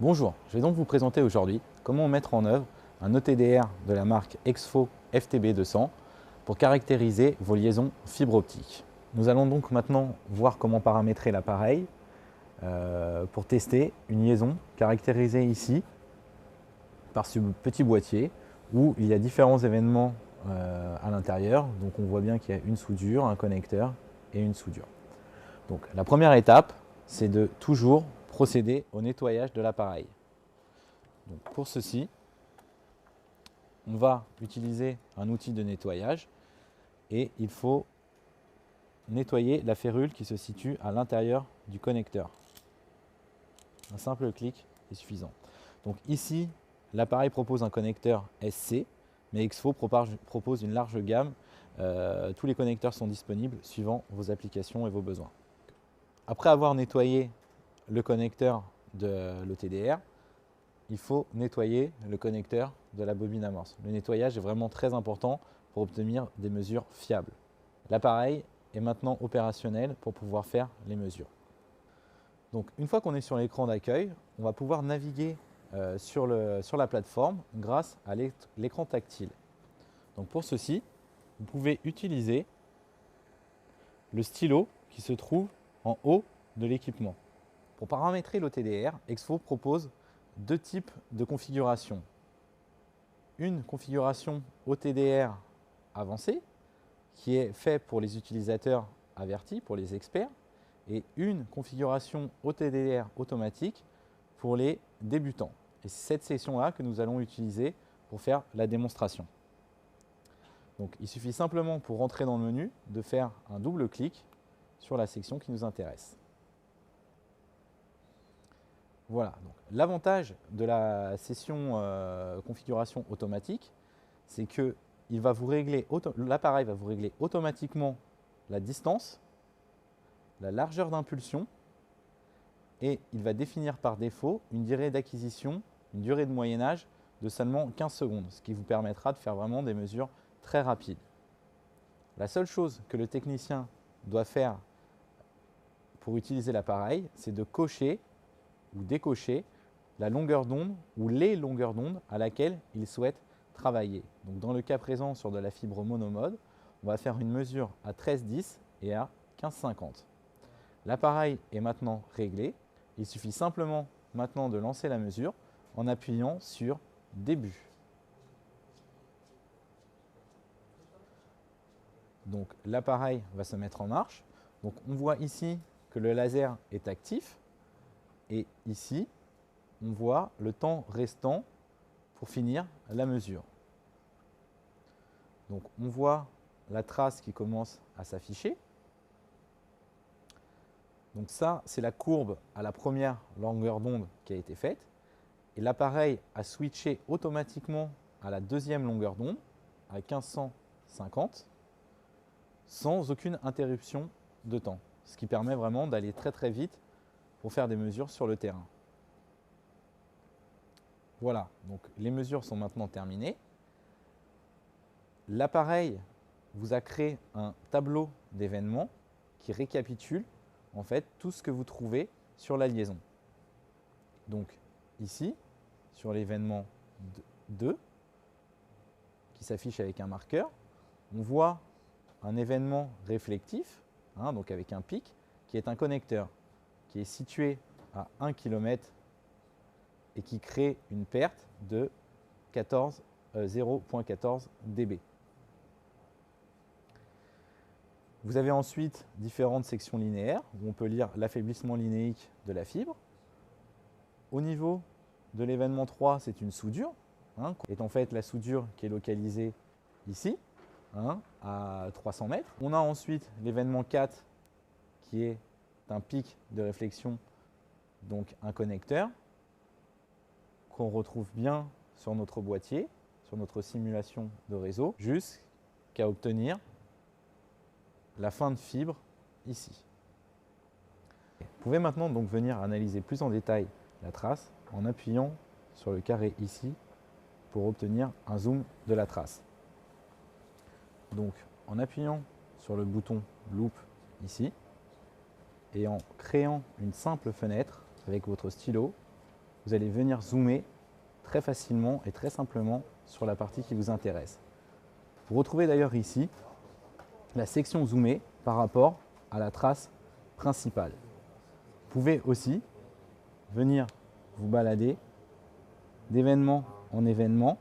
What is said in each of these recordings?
Bonjour, je vais donc vous présenter aujourd'hui comment mettre en œuvre un ETDR de la marque Exfo FTB200 pour caractériser vos liaisons fibre optique. Nous allons donc maintenant voir comment paramétrer l'appareil pour tester une liaison caractérisée ici par ce petit boîtier où il y a différents événements à l'intérieur. Donc on voit bien qu'il y a une soudure, un connecteur et une soudure. Donc la première étape, c'est de toujours procéder au nettoyage de l'appareil. Pour ceci, on va utiliser un outil de nettoyage et il faut nettoyer la férule qui se situe à l'intérieur du connecteur. Un simple clic est suffisant. Donc ici, l'appareil propose un connecteur SC, mais Exfo propose une large gamme. Tous les connecteurs sont disponibles suivant vos applications et vos besoins. Après avoir nettoyé le connecteur de l'ETDR, il faut nettoyer le connecteur de la bobine amorce. Le nettoyage est vraiment très important pour obtenir des mesures fiables. L'appareil est maintenant opérationnel pour pouvoir faire les mesures. Donc une fois qu'on est sur l'écran d'accueil, on va pouvoir naviguer sur la plateforme grâce à l'écran tactile. Donc pour ceci, vous pouvez utiliser le stylo qui se trouve en haut de l'équipement. Pour paramétrer l'ETDR, Exfo propose deux types de configuration. Une configuration OTDR avancée, qui est faite pour les utilisateurs avertis, pour les experts, et une configuration OTDR automatique pour les débutants. Et c'est cette section-là que nous allons utiliser pour faire la démonstration. Donc, il suffit simplement pour rentrer dans le menu de faire un double clic sur la section qui nous intéresse. Voilà, donc l'avantage de la session configuration automatique, c'est que l'appareil va vous régler automatiquement la distance, la largeur d'impulsion et il va définir par défaut une durée d'acquisition, une durée de moyennage de seulement 15 secondes, ce qui vous permettra de faire vraiment des mesures très rapides. La seule chose que le technicien doit faire pour utiliser l'appareil, c'est de cocher ou décocher la longueur d'onde ou les longueurs d'onde à laquelle il souhaite travailler. Donc dans le cas présent sur de la fibre monomode, on va faire une mesure à 13,10 et à 15,50. L'appareil est maintenant réglé. Il suffit simplement maintenant de lancer la mesure en appuyant sur début. Donc l'appareil va se mettre en marche. Donc on voit ici que le laser est actif. Et ici, on voit le temps restant pour finir la mesure. Donc on voit la trace qui commence à s'afficher. Donc ça, c'est la courbe à la première longueur d'onde qui a été faite. Et l'appareil a switché automatiquement à la deuxième longueur d'onde, à 1550, sans aucune interruption de temps. Ce qui permet vraiment d'aller très très vite pour faire des mesures sur le terrain. Voilà, donc les mesures sont maintenant terminées. L'appareil vous a créé un tableau d'événements qui récapitule en fait tout ce que vous trouvez sur la liaison. Donc ici, sur l'événement 2, qui s'affiche avec un marqueur, on voit un événement réflectif, donc avec un pic, qui est un connecteur, qui est situé à 1 km et qui crée une perte de 0,14 dB. Vous avez ensuite différentes sections linéaires où on peut lire l'affaiblissement linéique de la fibre. Au niveau de l'événement 3, c'est une soudure, est en fait la soudure qui est localisée ici, à 300 mètres. On a ensuite l'événement 4 qui est un pic de réflexion, donc un connecteur, qu'on retrouve bien sur notre boîtier, sur notre simulation de réseau, jusqu'à obtenir la fin de fibre ici. Vous pouvez maintenant donc venir analyser plus en détail la trace en appuyant sur le carré ici pour obtenir un zoom de la trace. Donc en appuyant sur le bouton Loop ici et en créant une simple fenêtre avec votre stylo, vous allez venir zoomer très facilement et très simplement sur la partie qui vous intéresse. Vous retrouvez d'ailleurs ici la section zoomée par rapport à la trace principale. Vous pouvez aussi venir vous balader d'événement en événement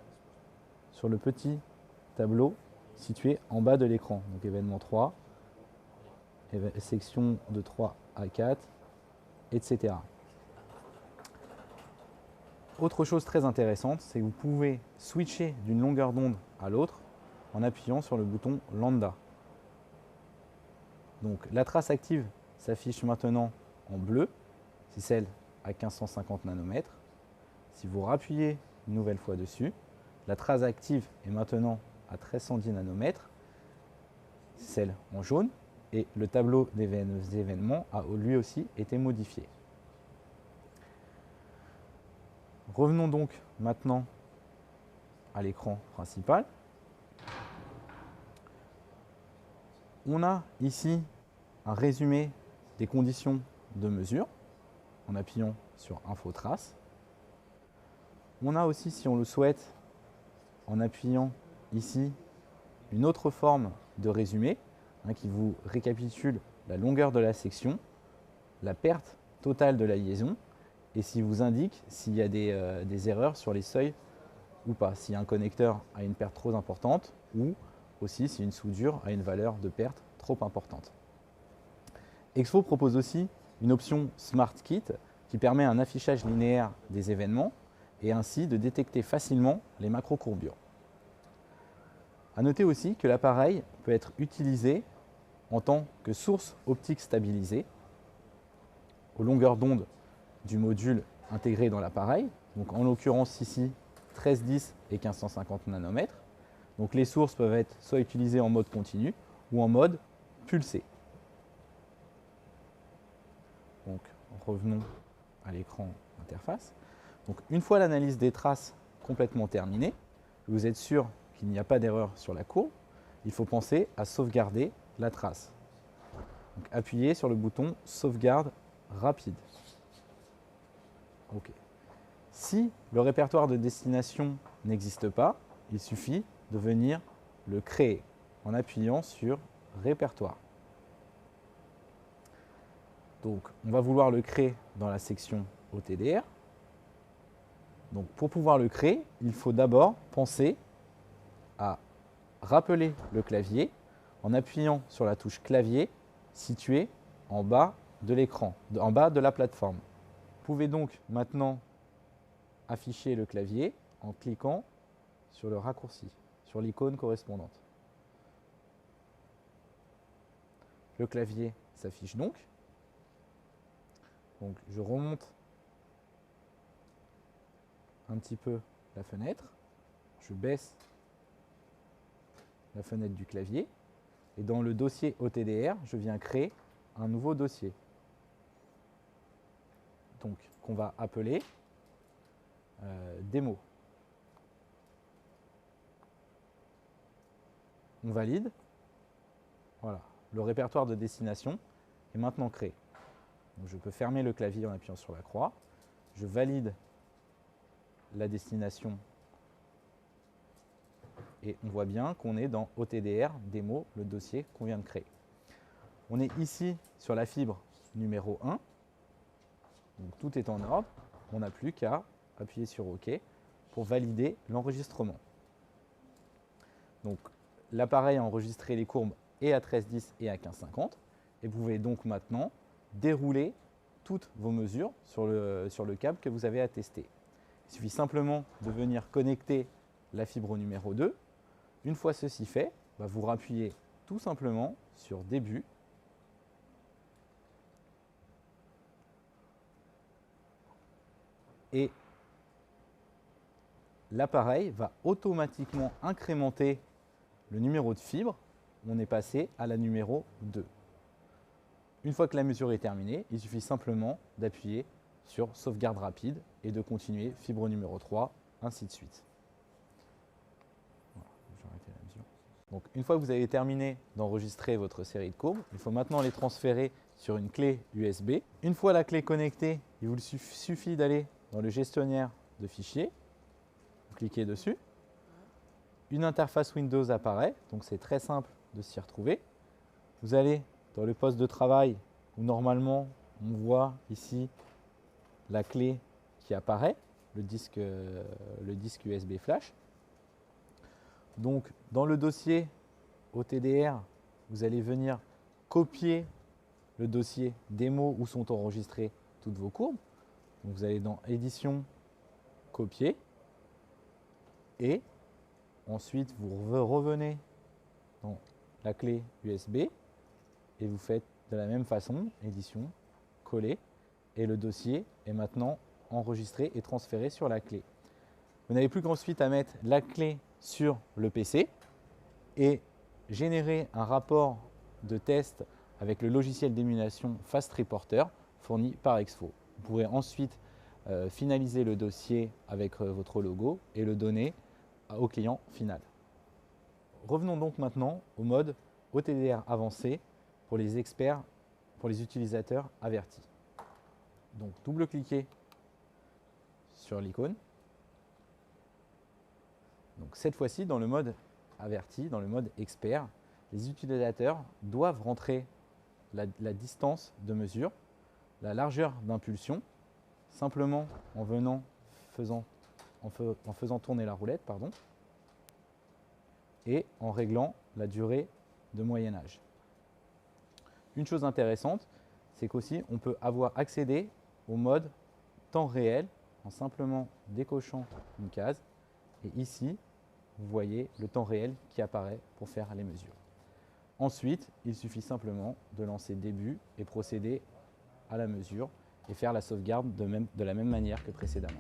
sur le petit tableau situé en bas de l'écran. Donc événement 3, section de 3 à 4, etc. Autre chose très intéressante, c'est que vous pouvez switcher d'une longueur d'onde à l'autre en appuyant sur le bouton lambda. Donc la trace active s'affiche maintenant en bleu, c'est celle à 1550 nanomètres. Si vous rappuyez une nouvelle fois dessus, la trace active est maintenant à 1310 nanomètres, c'est celle en jaune, et le tableau des événements a lui aussi été modifié. Revenons donc maintenant à l'écran principal. On a ici un résumé des conditions de mesure en appuyant sur Info Trace. On a aussi, si on le souhaite, en appuyant ici, une autre forme de résumé qui vous récapitule la longueur de la section, la perte totale de la liaison et s'il vous indique s'il y a des erreurs sur les seuils ou pas, si un connecteur a une perte trop importante ou aussi si une soudure a une valeur de perte trop importante. Exfo propose aussi une option Smart Kit qui permet un affichage linéaire des événements et ainsi de détecter facilement les macro-courbures. A noter aussi que l'appareil peut être utilisé en tant que source optique stabilisée aux longueurs d'onde du module intégré dans l'appareil, donc en l'occurrence ici 1310 et 1550 nanomètres. Donc les sources peuvent être soit utilisées en mode continu ou en mode pulsé. Donc revenons à l'écran interface. Donc une fois l'analyse des traces complètement terminée, vous êtes sûr qu'il n'y a pas d'erreur sur la courbe, il faut penser à sauvegarder la trace. Donc appuyez sur le bouton sauvegarde rapide. OK. Si le répertoire de destination n'existe pas, il suffit de venir le créer en appuyant sur répertoire. Donc on va vouloir le créer dans la section OTDR. Donc pour pouvoir le créer, il faut d'abord penser à rappeler le clavier en appuyant sur la touche clavier située en bas de l'écran, en bas de la plateforme. Vous pouvez donc maintenant afficher le clavier en cliquant sur le raccourci, sur l'icône correspondante. Le clavier s'affiche donc. Donc je remonte un petit peu la fenêtre, je baisse la fenêtre du clavier et dans le dossier OTDR, je viens créer un nouveau dossier. Donc qu'on va appeler démo. On valide. Voilà, le répertoire de destination est maintenant créé. Donc je peux fermer le clavier en appuyant sur la croix. Je valide la destination et on voit bien qu'on est dans OTDR démo, le dossier qu'on vient de créer. On est ici sur la fibre numéro 1. Donc tout est en ordre. On n'a plus qu'à appuyer sur OK pour valider l'enregistrement. Donc l'appareil a enregistré les courbes et à 1310 et à 1550 et vous pouvez donc maintenant dérouler toutes vos mesures sur le câble que vous avez à tester. Il suffit simplement de venir connecter la fibre numéro 2. Une fois ceci fait, vous rappuyez tout simplement sur Début et l'appareil va automatiquement incrémenter le numéro de fibre. On est passé à la numéro 2. Une fois que la mesure est terminée, il suffit simplement d'appuyer sur sauvegarde rapide et de continuer fibre numéro 3, ainsi de suite. Voilà, je vais arrêter la mesure. Donc, une fois que vous avez terminé d'enregistrer votre série de courbes, il faut maintenant les transférer sur une clé USB. Une fois la clé connectée, il vous suffit d'aller dans le gestionnaire de fichiers, vous cliquez dessus, une interface Windows apparaît, donc c'est très simple de s'y retrouver. Vous allez dans le poste de travail où normalement on voit ici la clé qui apparaît, le disque USB flash. Donc dans le dossier OTDR, vous allez venir copier le dossier démo où sont enregistrées toutes vos courbes. Donc vous allez dans édition, copier, et ensuite vous revenez dans la clé USB et vous faites de la même façon, édition, coller, et le dossier est maintenant enregistré et transféré sur la clé. Vous n'avez plus qu'ensuite à mettre la clé sur le PC et générer un rapport de test avec le logiciel d'émulation Fast Reporter fourni par Exfo. Vous pourrez ensuite finaliser le dossier avec votre logo et le donner au client final. Revenons donc maintenant au mode OTDR avancé pour les experts, pour les utilisateurs avertis. Donc double-cliquez sur l'icône. Donc cette fois-ci, dans le mode averti, dans le mode expert, les utilisateurs doivent rentrer la distance de mesure, la largeur d'impulsion, simplement en faisant tourner la roulette, et en réglant la durée de moyennage. Une chose intéressante, c'est qu'aussi on peut avoir accédé au mode temps réel en simplement décochant une case. Et ici, vous voyez le temps réel qui apparaît pour faire les mesures. Ensuite, il suffit simplement de lancer début et procéder à la mesure et faire la sauvegarde de la même manière que précédemment.